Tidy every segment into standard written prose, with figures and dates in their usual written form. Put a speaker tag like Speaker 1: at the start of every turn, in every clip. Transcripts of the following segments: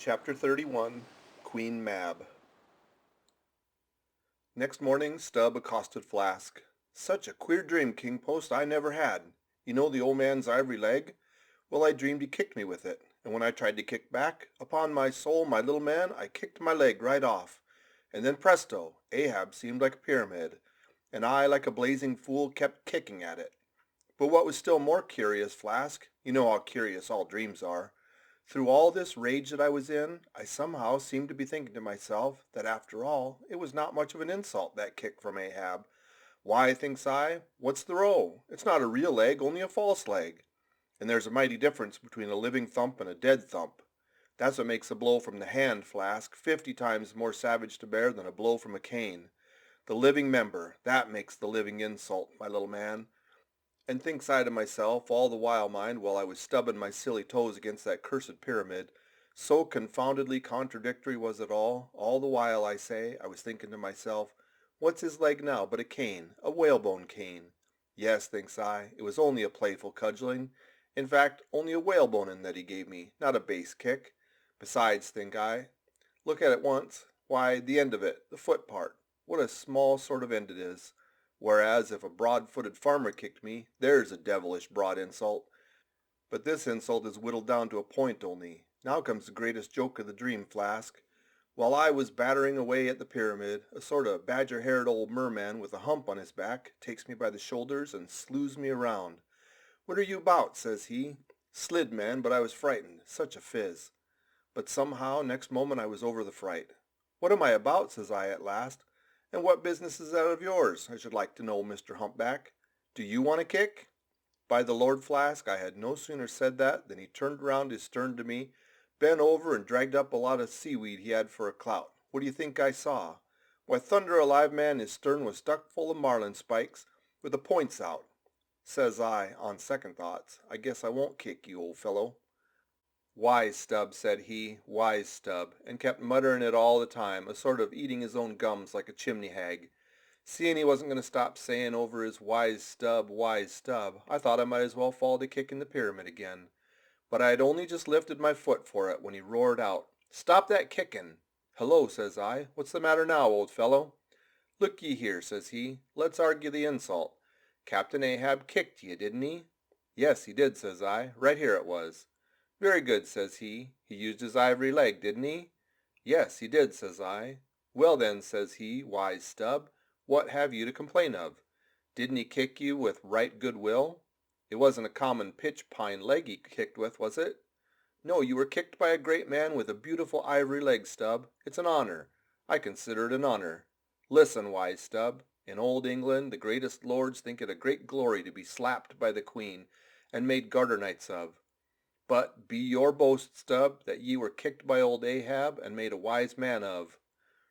Speaker 1: Chapter 31, Queen Mab. Next morning, Stubb accosted Flask. "Such a queer dream, King Post, I never had. You know the old man's ivory leg? Well, I dreamed he kicked me with it, and when I tried to kick back, upon my soul, my little man, I kicked my leg right off. And then presto, Ahab seemed like a pyramid, and I, like a blazing fool, kept kicking at it. But what was still more curious, Flask, you know how curious all dreams are, through all this rage that I was in, I somehow seemed to be thinking to myself that after all, it was not much of an insult, that kick from Ahab. Why, thinks I, what's the row? It's not a real leg, only a false leg. And there's a mighty difference between a living thump and a dead thump. That's what makes a blow from the hand, Flask, 50 times more savage to bear than a blow from a cane. The living member, that makes the living insult, my little man. And thinks I to myself, all the while, mind, while I was stubbing my silly toes against that cursed pyramid, so confoundedly contradictory was it all the while, I say, I was thinking to myself, what's his leg now but a cane, a whalebone cane? Yes, thinks I, it was only a playful cudgeling. In fact, only a whaleboning that he gave me, not a base kick. Besides, think I, look at it once, why, the end of it, the foot part, what a small sort of end it is. Whereas if a broad-footed farmer kicked me, there's a devilish broad insult. But this insult is whittled down to a point only. Now comes the greatest joke of the dream, Flask. While I was battering away at the pyramid, a sort of badger-haired old merman with a hump on his back takes me by the shoulders and slews me around. "What are you about?" says he. Slid, man, but I was frightened. Such a fizz. But somehow next moment I was over the fright. "What am I about?" says I at last. "And what business is that of yours, I should like to know, Mr. Humpback? Do you want a kick?" By the Lord, Flask, I had no sooner said that than he turned round his stern to me, bent over and dragged up a lot of seaweed he had for a clout. What do you think I saw? Why, thunder alive, man, his stern was stuck full of marlin spikes, with the points out. Says I, on second thoughts, I guess I won't kick you, old fellow. "Wise Stubb," said he, "wise Stubb," and kept muttering it all the time, a sort of eating his own gums like a chimney hag. Seeing he wasn't going to stop saying over his wise Stubb, I thought I might as well fall to kicking the pyramid again. But I had only just lifted my foot for it when he roared out, "Stop that kicking!" "Hello," says I, "what's the matter now, old fellow?" "Look ye here," says he, "let's argue the insult. Captain Ahab kicked ye, didn't he?" "Yes, he did," says I, "right here it was." "Very good," says he. "He used his ivory leg, didn't he?" "Yes, he did," says I. "Well then," says he, "wise Stubb, what have you to complain of? Didn't he kick you with right good will? It wasn't a common pitch pine leg he kicked with, was it? No, you were kicked by a great man with a beautiful ivory leg, Stubb. It's an honor. I consider it an honor. Listen, wise Stubb. In old England the greatest lords think it a great glory to be slapped by the Queen and made garter knights of. But be your boast, Stubb, that ye were kicked by old Ahab and made a wise man of.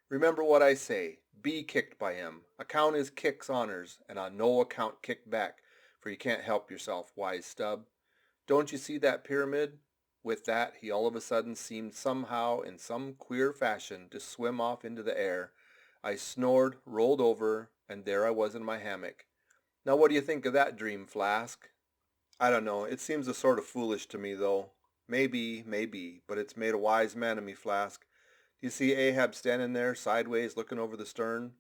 Speaker 1: Remember what I say. Be kicked by him. Account his kicks honors, and on no account kick back, for you can't help yourself, wise Stubb. Don't you see that pyramid?" With that he all of a sudden seemed somehow in some queer fashion to swim off into the air. I snored, rolled over, and there I was in my hammock. Now what do you think of that dream, Flask? I don't know. It seems a sort of foolish to me, though. Maybe, but it's made a wise man of me, Flask. Do you see Ahab standing there sideways looking over the stern?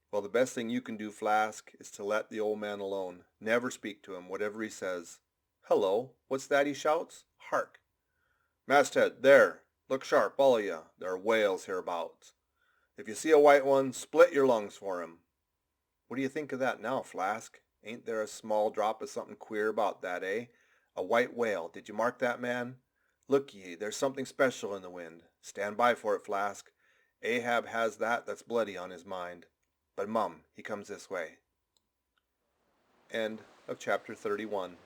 Speaker 1: Well, the best thing you can do, Flask, is to let the old man alone. Never speak to him, whatever he says. Hello, what's that he shouts? Hark! "Masthead, there! Look sharp, all of you. There are whales hereabouts. If you see a white one, split your lungs for him." What do you think of that now, Flask? Ain't there a small drop of something queer about that, eh? A white whale. Did you mark that, man? Look ye, there's something special in the wind. Stand by for it, Flask. Ahab has that's bloody on his mind. But mum, he comes this way. End of chapter 31.